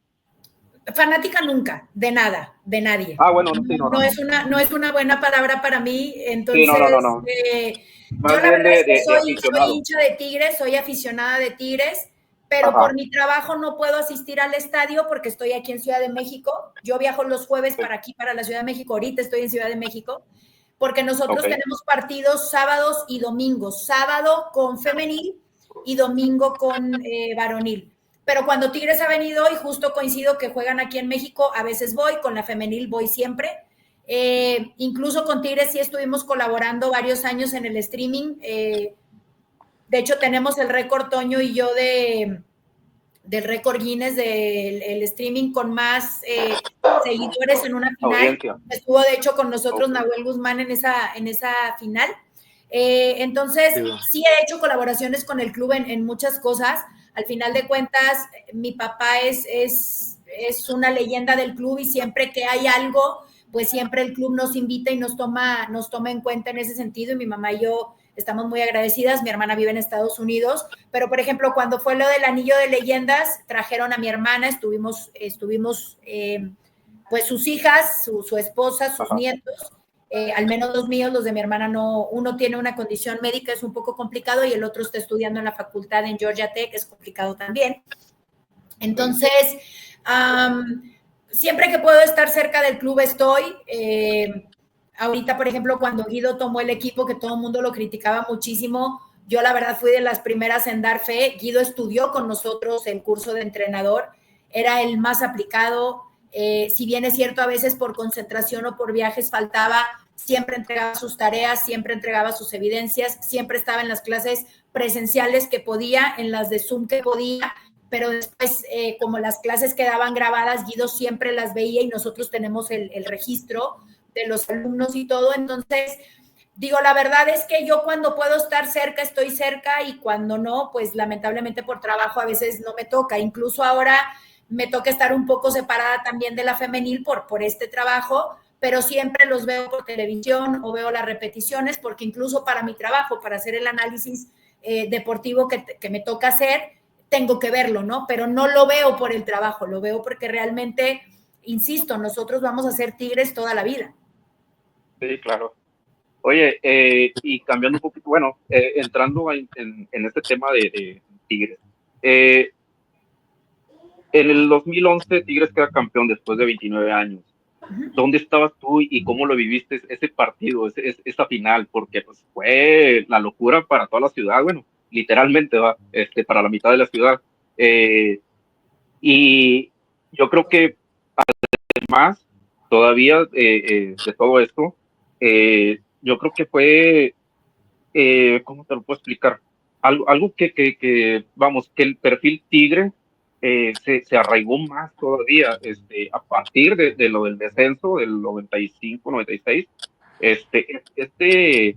Fanática nunca, de nada, de nadie. Ah, bueno, sí, No es una buena palabra para mí, entonces sí, no. Yo la verdad es que soy hincha de Tigres, soy aficionada de Tigres, pero por mi trabajo no puedo asistir al estadio porque estoy aquí en Ciudad de México. Yo viajo los jueves para aquí, para la Ciudad de México. Ahorita estoy en Ciudad de México porque nosotros tenemos partidos sábados y domingos. Sábado con femenil y domingo con varonil. Pero cuando Tigres ha venido y justo coincido que juegan aquí en México, a veces voy, con la femenil voy siempre. Incluso con Tigres sí estuvimos colaborando varios años en el streaming. De hecho, tenemos el récord, Toño y yo, del récord Guinness del streaming con más seguidores en una final. Audiencia. Estuvo, de hecho, con nosotros Nahuel Guzmán en esa final. Entonces, sí he hecho colaboraciones con el club en muchas cosas. Al final de cuentas, mi papá es una leyenda del club y siempre que hay algo, pues siempre el club nos invita y nos toma en cuenta en ese sentido, y mi mamá y yo estamos muy agradecidas. Mi hermana vive en Estados Unidos, pero por ejemplo, cuando fue lo del anillo de leyendas, trajeron a mi hermana, estuvimos pues sus hijas, su esposa, sus nietos, al menos los míos, los de mi hermana no, uno tiene una condición médica, es un poco complicado, y el otro está estudiando en la facultad en Georgia Tech, es complicado también. Entonces, siempre que puedo estar cerca del club estoy. Ahorita, por ejemplo, cuando Guido tomó el equipo, que todo el mundo lo criticaba muchísimo, yo la verdad fui de las primeras en dar fe. Guido estudió con nosotros el curso de entrenador, era el más aplicado. Si bien es cierto, a veces por concentración o por viajes faltaba, siempre entregaba sus tareas, siempre entregaba sus evidencias, siempre estaba en las clases presenciales que podía, en las de Zoom que podía, pero después, como las clases quedaban grabadas, Guido siempre las veía y nosotros tenemos el registro de los alumnos y todo. Entonces, digo, la verdad es que yo cuando puedo estar cerca, estoy cerca, y cuando no, pues lamentablemente por trabajo a veces no me toca. Incluso ahora me toca estar un poco separada también de la femenil por este trabajo, pero siempre los veo por televisión o veo las repeticiones, porque incluso para mi trabajo, para hacer el análisis deportivo que me toca hacer, tengo que verlo, ¿no? Pero no lo veo por el trabajo, lo veo porque realmente, insisto, nosotros vamos a ser Tigres toda la vida. Sí, claro. Oye, y cambiando un poquito, bueno, entrando en este tema de Tigres. En el 2011 Tigres queda campeón después de 29 años. ¿Dónde estabas tú y cómo lo viviste ese partido, esa final? Porque pues, fue la locura para toda la ciudad, bueno, literalmente, ¿va? Para la mitad de la ciudad. Y yo creo que además, todavía de todo esto, yo creo que fue, ¿cómo te lo puedo explicar? Algo que vamos, que el perfil Tigre se arraigó más todavía a partir de lo del descenso del 95, 96. Este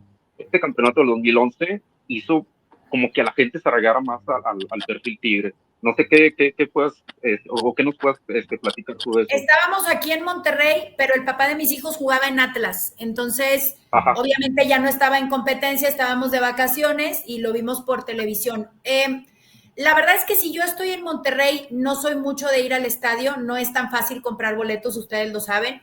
campeonato del 2011 hizo como que a la gente se arraigara más al perfil Tigre. No sé qué puedas, o qué nos puedas platicar tú de eso. Estábamos aquí en Monterrey, pero el papá de mis hijos jugaba en Atlas, entonces Ajá. obviamente ya no estaba en competencia, estábamos de vacaciones y lo vimos por televisión. La verdad es que si yo estoy en Monterrey, no soy mucho de ir al estadio, no es tan fácil comprar boletos, ustedes lo saben,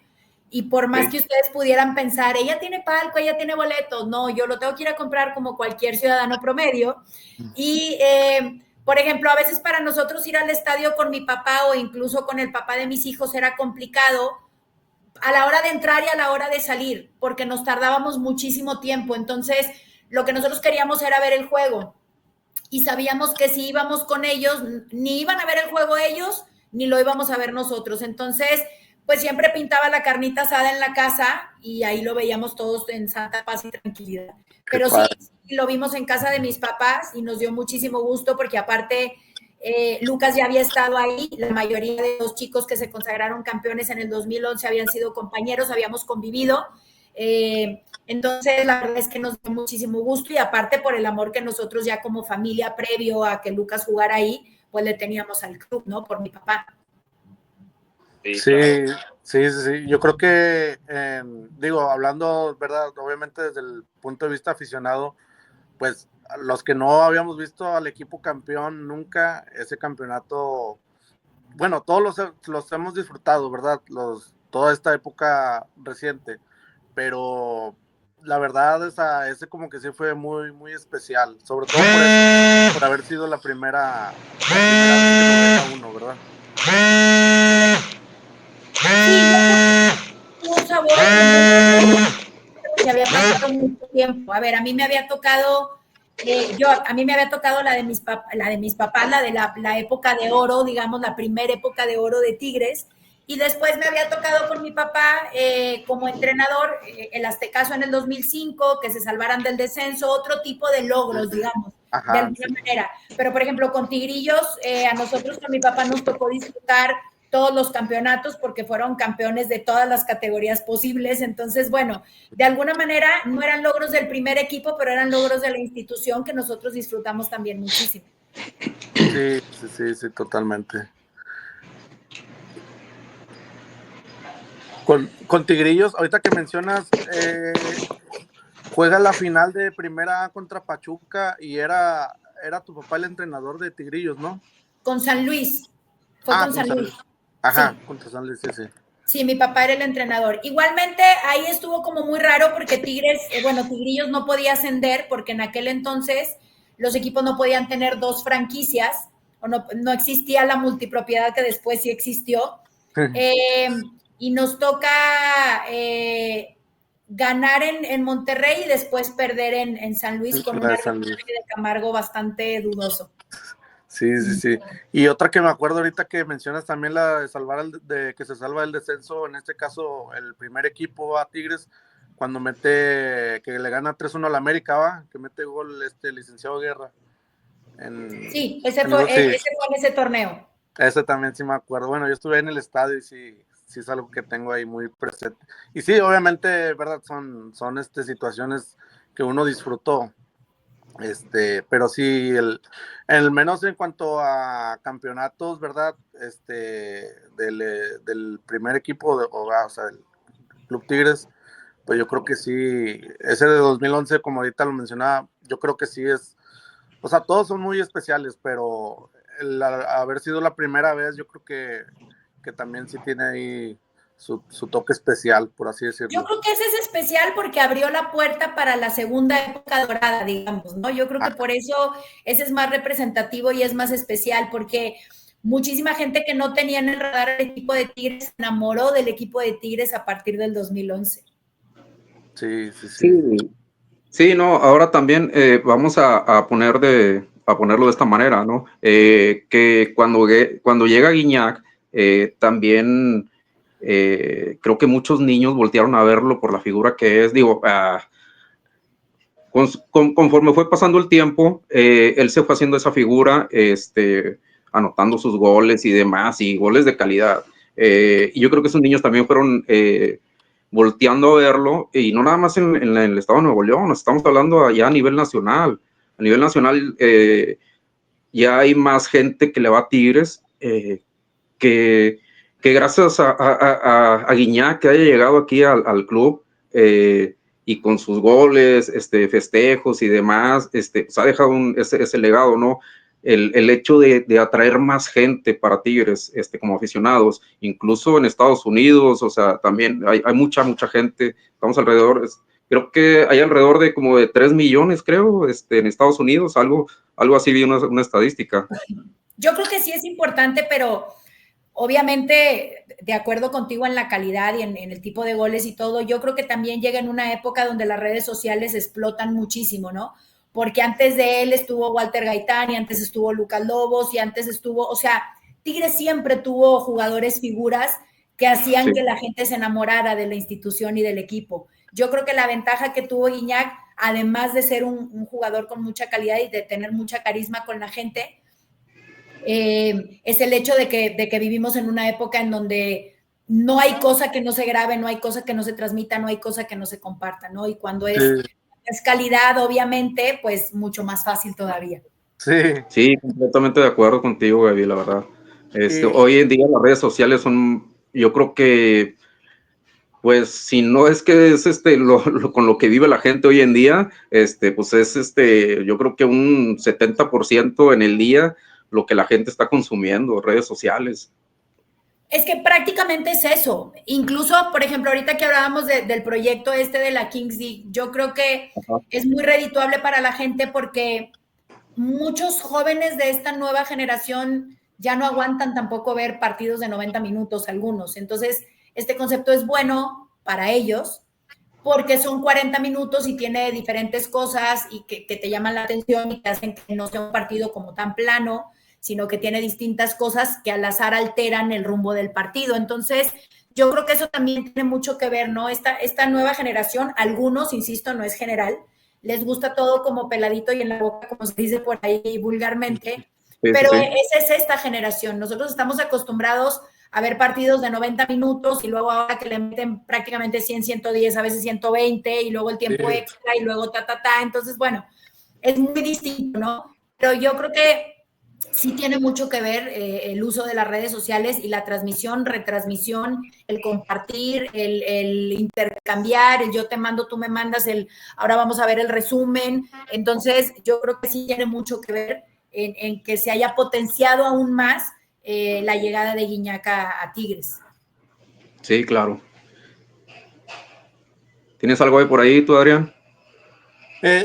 y por más que ustedes pudieran pensar, ella tiene palco, ella tiene boletos, no, yo lo tengo que ir a comprar como cualquier ciudadano promedio. Y por ejemplo, a veces para nosotros ir al estadio con mi papá o incluso con el papá de mis hijos era complicado a la hora de entrar y a la hora de salir, porque nos tardábamos muchísimo tiempo. Entonces, lo que nosotros queríamos era ver el juego, y sabíamos que si íbamos con ellos, ni iban a ver el juego ellos, ni lo íbamos a ver nosotros. Entonces, pues siempre pintaba la carnita asada en la casa y ahí lo veíamos todos en santa paz y tranquilidad. Pero sí, lo vimos en casa de mis papás y nos dio muchísimo gusto porque aparte Lucas ya había estado ahí, la mayoría de los chicos que se consagraron campeones en el 2011 habían sido compañeros, habíamos convivido. Entonces, la verdad es que nos dio muchísimo gusto, y aparte por el amor que nosotros ya como familia, previo a que Lucas jugara ahí, pues le teníamos al club, ¿no? Por mi papá. Sí, claro. Sí. Yo creo que, digo, hablando, ¿verdad? Obviamente desde el punto de vista aficionado, pues los que no habíamos visto al equipo campeón nunca, ese campeonato, bueno, todos los hemos disfrutado, ¿verdad? Toda esta época reciente, pero la verdad ese como que sí fue muy, muy especial, sobre todo por eso, por haber sido la primera vez que lo gana uno, ¿verdad? Un sabor que había pasado mucho tiempo. A ver, a mí me había tocado la de mis papás, la de la época de oro, digamos, la primera época de oro de Tigres, y después me había tocado con mi papá como entrenador el Aztecaso en el 2005, que se salvaran del descenso, otro tipo de logros, digamos, de alguna manera. Pero, por ejemplo, con Tigrillos, a nosotros con mi papá nos tocó disfrutar todos los campeonatos porque fueron campeones de todas las categorías posibles. Entonces, bueno, de alguna manera no eran logros del primer equipo, pero eran logros de la institución que nosotros disfrutamos también muchísimo. Sí, totalmente. Con Tigrillos, ahorita que mencionas, juega la final de primera contra Pachuca y era tu papá el entrenador de Tigrillos, ¿no? Con San Luis. Fue con San Luis. Ajá, sí. Contra San Luis, sí. Sí, mi papá era el entrenador. Igualmente, ahí estuvo como muy raro porque Tigrillos no podía ascender porque en aquel entonces los equipos no podían tener dos franquicias. o no existía la multipropiedad que después sí existió. Y nos toca ganar en Monterrey y después perder en San Luis con un arbitraje de Camargo bastante dudoso. Sí, sí, sí. Y otra que me acuerdo ahorita que mencionas también, la de salvar que se salva el descenso, en este caso el primer equipo a Tigres, cuando que le gana 3-1 al América, ¿va? Que mete gol licenciado Guerra. Sí, ese fue en ese torneo. Ese también sí me acuerdo. Bueno, yo estuve en el estadio y sí es algo que tengo ahí muy presente. Y sí, obviamente, verdad, son situaciones que uno disfrutó. Pero sí, el menos en cuanto a campeonatos, ¿verdad? Del primer equipo, o sea, el Club Tigres, pues yo creo que sí, ese de 2011, como ahorita lo mencionaba, yo creo que sí o sea, todos son muy especiales, pero haber sido la primera vez, yo creo que también sí tiene ahí su toque especial, por así decirlo. Yo creo que ese es especial porque abrió la puerta para la segunda época dorada, digamos, ¿no? Yo creo que por eso ese es más representativo y es más especial, porque muchísima gente que no tenía en el radar el equipo de Tigres se enamoró del equipo de Tigres a partir del 2011. Sí, no, ahora también vamos a ponerlo de esta manera, ¿no? Que cuando llega Guiñac, también creo que muchos niños voltearon a verlo por la figura que es. Digo, conforme fue pasando el tiempo, él se fue haciendo esa figura, anotando sus goles y demás, y goles de calidad. Y yo creo que esos niños también fueron volteando a verlo, y no nada más en el estado de Nuevo León, estamos hablando allá a nivel nacional. A nivel nacional ya hay más gente que le va a Tigres, que gracias a Guiñac, que haya llegado aquí al club, y con sus goles, festejos y demás, se ha dejado ese legado, ¿no? El hecho de atraer más gente para Tigres, como aficionados, incluso en Estados Unidos, o sea, también hay mucha gente, estamos alrededor, creo que hay alrededor de como de 3 millones, creo, en Estados Unidos, algo así, vi una estadística. Yo creo que sí es importante, pero obviamente, de acuerdo contigo en la calidad y en el tipo de goles y todo, yo creo que también llega en una época donde las redes sociales explotan muchísimo, ¿no? Porque antes de él estuvo Walter Gaitán, y antes estuvo Lucas Lobos, y antes estuvo, o sea, Tigres siempre tuvo jugadores figuras que hacían que la gente se enamorara de la institución y del equipo. Yo creo que la ventaja que tuvo Guiñac, además de ser un jugador con mucha calidad y de tener mucha carisma con la gente, es el hecho de que vivimos en una época en donde no hay cosa que no se grabe, no hay cosa que no se transmita, no hay cosa que no se comparta, ¿no? Y cuando es calidad, obviamente, pues mucho más fácil todavía. Sí, completamente de acuerdo contigo, Gaby, la verdad. Hoy en día las redes sociales son, yo creo que, pues, si no es que es con lo que vive la gente hoy en día, pues es yo creo que un 70% en el día lo que la gente está consumiendo, redes sociales. Es que prácticamente es eso. Incluso, por ejemplo, ahorita que hablábamos del proyecto de la Kings League, yo creo que es muy redituable para la gente porque muchos jóvenes de esta nueva generación ya no aguantan tampoco ver partidos de 90 minutos algunos. Entonces, este concepto es bueno para ellos porque son 40 minutos y tiene diferentes cosas y que te llaman la atención y que hacen que no sea un partido como tan plano, sino que tiene distintas cosas que al azar alteran el rumbo del partido. Entonces, yo creo que eso también tiene mucho que ver, ¿no? Esta nueva generación, algunos, insisto, no es general, les gusta todo como peladito y en la boca, como se dice por ahí vulgarmente, pero esa es esta generación. Nosotros estamos acostumbrados a ver partidos de 90 minutos y luego ahora que le meten prácticamente 100, 110, a veces 120 y luego el tiempo extra y luego Entonces, bueno, es muy distinto, ¿no? Pero yo creo que sí tiene mucho que ver el uso de las redes sociales y la transmisión, retransmisión, el compartir, el intercambiar, el yo te mando, tú me mandas, ahora vamos a ver el resumen. Entonces, yo creo que sí tiene mucho que ver en que se haya potenciado aún más la llegada de Guiñac a Tigres. Sí, claro. ¿Tienes algo ahí por ahí tú, Adrián?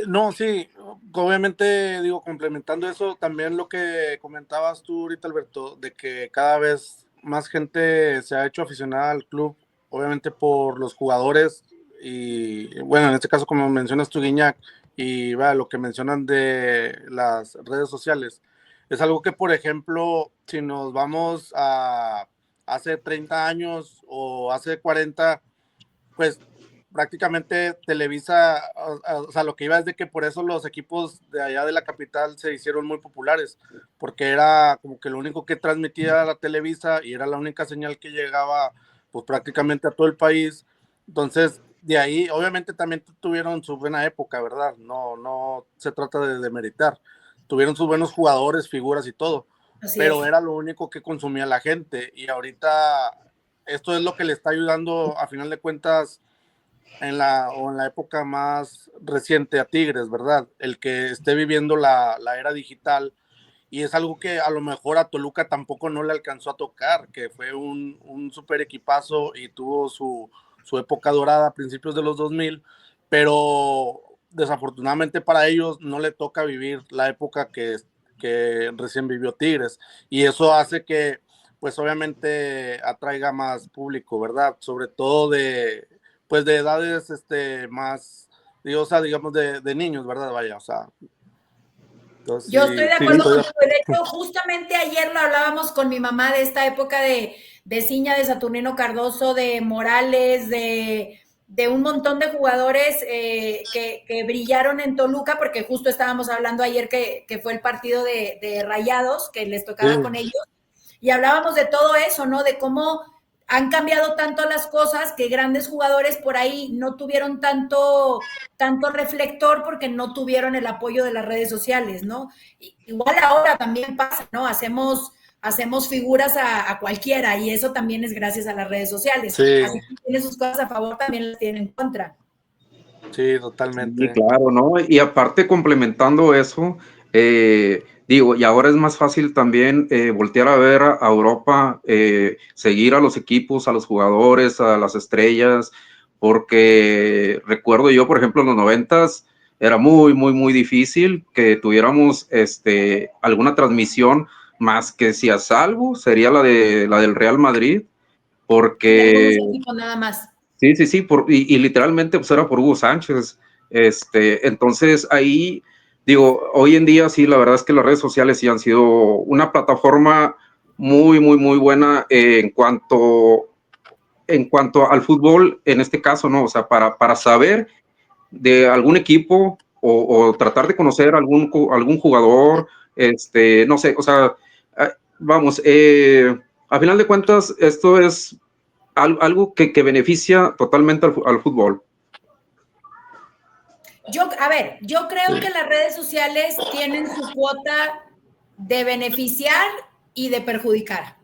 No, sí, obviamente, digo, complementando eso, también lo que comentabas tú ahorita, Alberto, de que cada vez más gente se ha hecho aficionada al club, obviamente por los jugadores y, bueno, en este caso, como mencionas tú, Guiñac, y va, lo que mencionan de las redes sociales, es algo que, por ejemplo, si nos vamos a hace 30 años o hace 40, pues prácticamente Televisa, o sea, lo que iba es de que por eso los equipos de allá de la capital se hicieron muy populares, porque era como que lo único que transmitía la Televisa y era la única señal que llegaba pues prácticamente a todo el país. Entonces, de ahí, obviamente también tuvieron su buena época, ¿verdad? No se trata de demeritar. Tuvieron sus buenos jugadores, figuras y todo, Así pero es. era lo único que consumía la gente y ahorita esto es lo que le está ayudando a final de cuentas en la época más reciente a Tigres, ¿verdad? El que esté viviendo la era digital y es algo que a lo mejor a Toluca tampoco no le alcanzó a tocar, que fue un super equipazo y tuvo su época dorada a principios de los 2000, pero desafortunadamente para ellos no le toca vivir la época que recién vivió Tigres y eso hace que pues obviamente atraiga más público, ¿verdad? Sobre todo pues de edades más, o sea, digamos de niños, ¿verdad? Vaya, o sea, entonces Yo estoy de sí, acuerdo estoy de contigo. De hecho, justamente ayer lo hablábamos con mi mamá de esta época de Ciña, de Saturnino Cardoso, de Morales, de un montón de jugadores que brillaron en Toluca, porque justo estábamos hablando ayer que fue el partido de Rayados, que les tocaba con ellos, y hablábamos de todo eso, ¿no? De cómo han cambiado tanto las cosas que grandes jugadores por ahí no tuvieron tanto reflector porque no tuvieron el apoyo de las redes sociales, ¿no? Igual ahora también pasa, ¿no? Hacemos figuras a cualquiera y eso también es gracias a las redes sociales. sí, Así que tiene sus cosas a favor, también las tiene en contra. sí, Sí, totalmente. claro, ¿no? Y aparte complementando eso, digo, y ahora es más fácil también voltear a ver a Europa, seguir a los equipos, a los jugadores, a las estrellas, porque recuerdo yo, por ejemplo, en los noventas era muy, muy, muy difícil que tuviéramos alguna transmisión más que si a salvo sería la del Real Madrid, Sí, algunos porque equipos nada más. sí, sí, sí, y literalmente pues era por Hugo Sánchez. Entonces ahí, digo, hoy en día sí, la verdad es que las redes sociales sí han sido una plataforma muy, muy, muy buena en cuanto al fútbol, en este caso, ¿no? O sea, para saber de algún equipo o tratar de conocer algún jugador, no sé, o sea, vamos, a final de cuentas, esto es algo que beneficia totalmente al fútbol. A ver, yo creo que las redes sociales tienen su cuota de beneficiar y de perjudicar.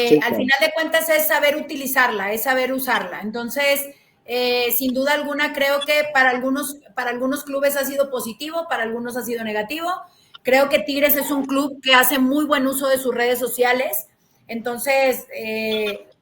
Sí, Al claro. final de cuentas es saber utilizarla, es saber usarla. Entonces, sin duda alguna, creo que para algunos clubes ha sido positivo, para algunos ha sido negativo. Creo que Tigres es un club que hace muy buen uso de sus redes sociales. Entonces,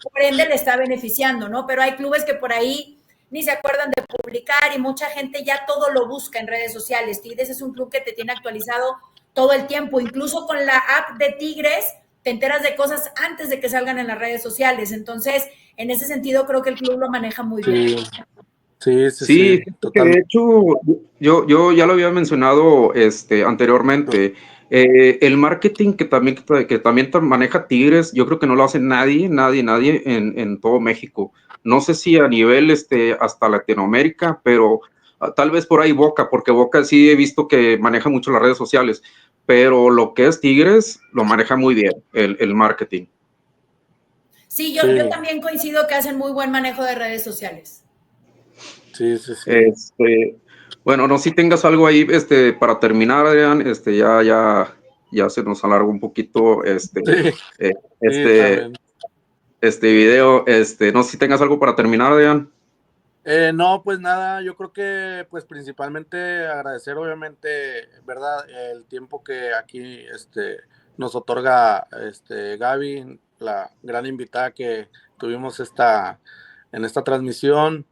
por ende, le está beneficiando, ¿no? Pero hay clubes que por ahí ni se acuerdan de publicar y mucha gente ya todo lo busca en redes sociales. Tigres es un club que te tiene actualizado todo el tiempo, incluso con la app de Tigres te enteras de cosas antes de que salgan en las redes sociales. Entonces, en ese sentido, creo que el club lo maneja muy bien. Sí, sí, sí, Sí, sí, fíjate que de totalmente. hecho yo ya lo había mencionado anteriormente. El marketing que también maneja Tigres, yo creo que no lo hace nadie, nadie, nadie en todo México. No sé si a nivel hasta Latinoamérica, pero tal vez por ahí Boca, porque Boca sí he visto que maneja mucho las redes sociales, pero lo que es Tigres lo maneja muy bien, el marketing. Sí, yo Sí, también coincido que hacen muy buen manejo de redes sociales. sí, sí, sí. Este, bueno, no si tengas algo ahí, para terminar, Adrián, ya se nos alargó un poquito, Sí, eh, sí, está este, bien. video, no sé si tengas algo para terminar, Adrián. No, pues nada, yo creo que pues principalmente agradecer obviamente, ¿verdad? El tiempo que aquí nos otorga Gaby, la gran invitada que tuvimos en esta transmisión.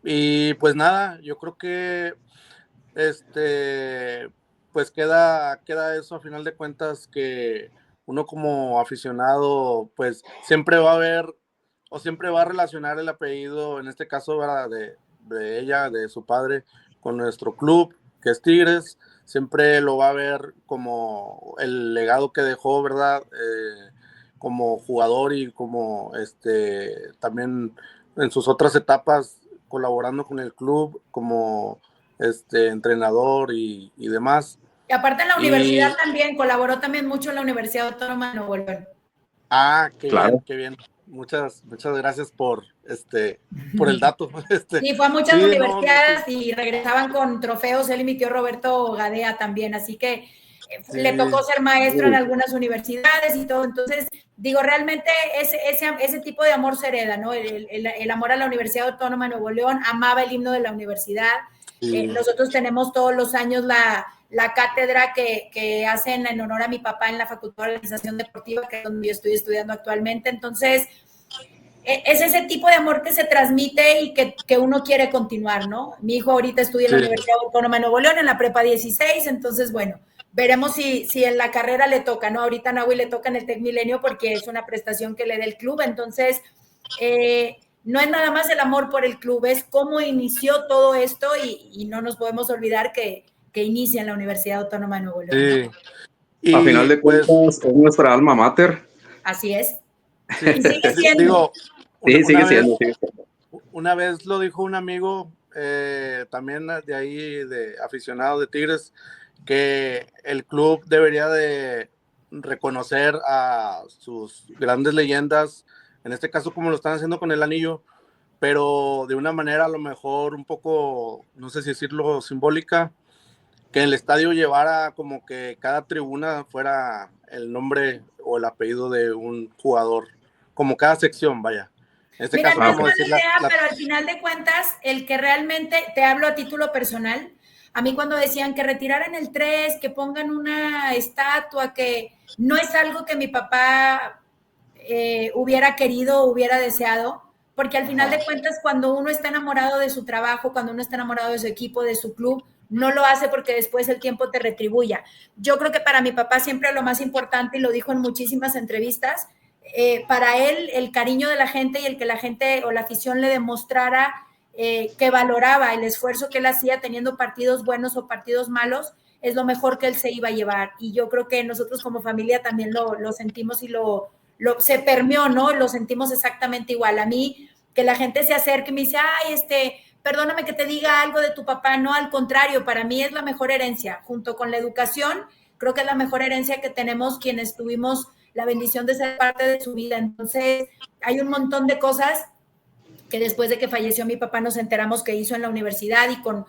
Y pues nada, yo creo que pues queda eso a final de cuentas, que uno como aficionado, pues siempre va a ver o siempre va a relacionar el apellido, en este caso, ¿verdad? De ella, de su padre, con nuestro club, que es Tigres. Siempre lo va a ver como el legado que dejó, ¿verdad? Como jugador y como también en sus otras etapas colaborando con el club como entrenador y demás. Y aparte en la universidad también, colaboró también mucho en la Universidad Autónoma de Nuevo León. Qué Claro. bien, qué bien. Muchas gracias por el dato. Sí, fue a muchas sí, universidades y regresaban con trofeos, él y mi tío Roberto Gadea también, así que le tocó ser maestro en algunas universidades y todo. Entonces, digo, realmente ese tipo de amor se hereda, ¿no? El amor a la Universidad Autónoma de Nuevo León, amaba el himno de la universidad. Nosotros tenemos todos los años la cátedra que hacen en honor a mi papá en la Facultad de Organización Deportiva, que es donde yo estoy estudiando actualmente. Entonces, es ese tipo de amor que se transmite y que uno quiere continuar, ¿no? Mi hijo ahorita estudia en la Universidad Autónoma de Nuevo León, en la prepa 16, entonces, bueno, veremos si en la carrera le toca, ¿no? Ahorita a Nahui le toca en el Tec Milenio porque es una prestación que le da el club, entonces, no es nada más el amor por el club, es cómo inició todo esto y no nos podemos olvidar que inicia en la Universidad Autónoma de Nuevo León, ¿no? Y a final de cuentas, es nuestra alma mater. Así es. Sí, y sigue siendo. Digo, sigue siendo. Una vez lo dijo un amigo, también de ahí, de aficionado de Tigres, que el club debería de reconocer a sus grandes leyendas, en este caso como lo están haciendo con el anillo, pero de una manera a lo mejor un poco, no sé si decirlo, simbólica, que el estadio llevara como que cada tribuna fuera el nombre o el apellido de un jugador, como cada sección, vaya. En este Mira, caso, no es como mala decir idea, pero al final de cuentas, el que realmente, te hablo a título personal, a mí cuando decían que retiraran el 3, que pongan una estatua, que no es algo que mi papá hubiera querido o hubiera deseado, porque al final de cuentas, cuando uno está enamorado de su trabajo, cuando uno está enamorado de su equipo, de su club, no lo hace porque después el tiempo te retribuya. Yo creo que para mi papá siempre lo más importante, y lo dijo en muchísimas entrevistas, para él el cariño de la gente y el que la gente o la afición le demostrara que valoraba el esfuerzo que él hacía teniendo partidos buenos o partidos malos, es lo mejor que él se iba a llevar. Y yo creo que nosotros como familia también lo sentimos y se permeó, ¿no? Lo sentimos exactamente igual. A mí, que la gente se acerque y me dice, ay, perdóname que te diga algo de tu papá, no, al contrario, para mí es la mejor herencia, junto con la educación, creo que es la mejor herencia que tenemos quienes tuvimos la bendición de ser parte de su vida. Entonces, hay un montón de cosas que después de que falleció mi papá nos enteramos que hizo en la universidad y con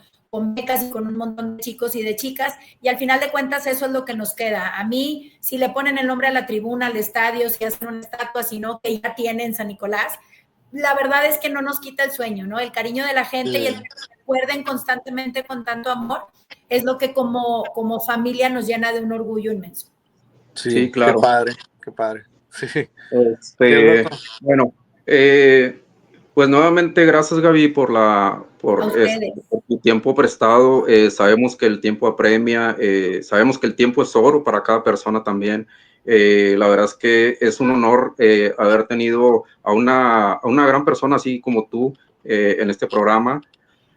becas y con un montón de chicos y de chicas, y al final de cuentas eso es lo que nos queda. A mí, si le ponen el nombre a la tribuna, al estadio, si hacen una estatua, sino que ya tienen San Nicolás, la verdad es que no nos quita el sueño, ¿no? El cariño de la gente y el que nos recuerden constantemente con tanto amor es lo que como familia nos llena de un orgullo inmenso. Sí, claro. Qué padre. Sí. Bueno, pues nuevamente gracias, Gaby, por tu tiempo prestado. Sabemos que el tiempo apremia, sabemos que el tiempo es oro para cada persona también. La verdad es que es un honor haber tenido a una gran persona así como tú en este programa.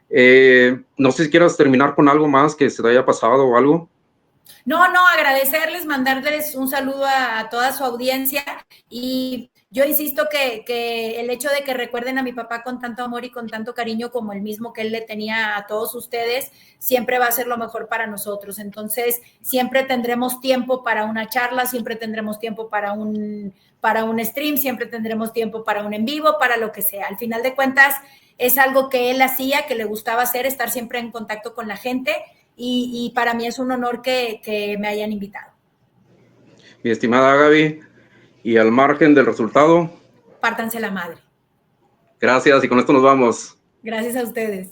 No sé si quieras terminar con algo más que se te haya pasado o algo. No, agradecerles, mandarles un saludo a toda su audiencia, y yo insisto que el hecho de que recuerden a mi papá con tanto amor y con tanto cariño como el mismo que él le tenía a todos ustedes, siempre va a ser lo mejor para nosotros. Entonces, siempre tendremos tiempo para una charla, siempre tendremos tiempo para un stream, siempre tendremos tiempo para un en vivo, para lo que sea. Al final de cuentas, es algo que él hacía, que le gustaba hacer, estar siempre en contacto con la gente. Y para mí es un honor que me hayan invitado. Mi estimada Gaby, y al margen del resultado, pártanse la madre. Gracias, y con esto nos vamos. Gracias a ustedes.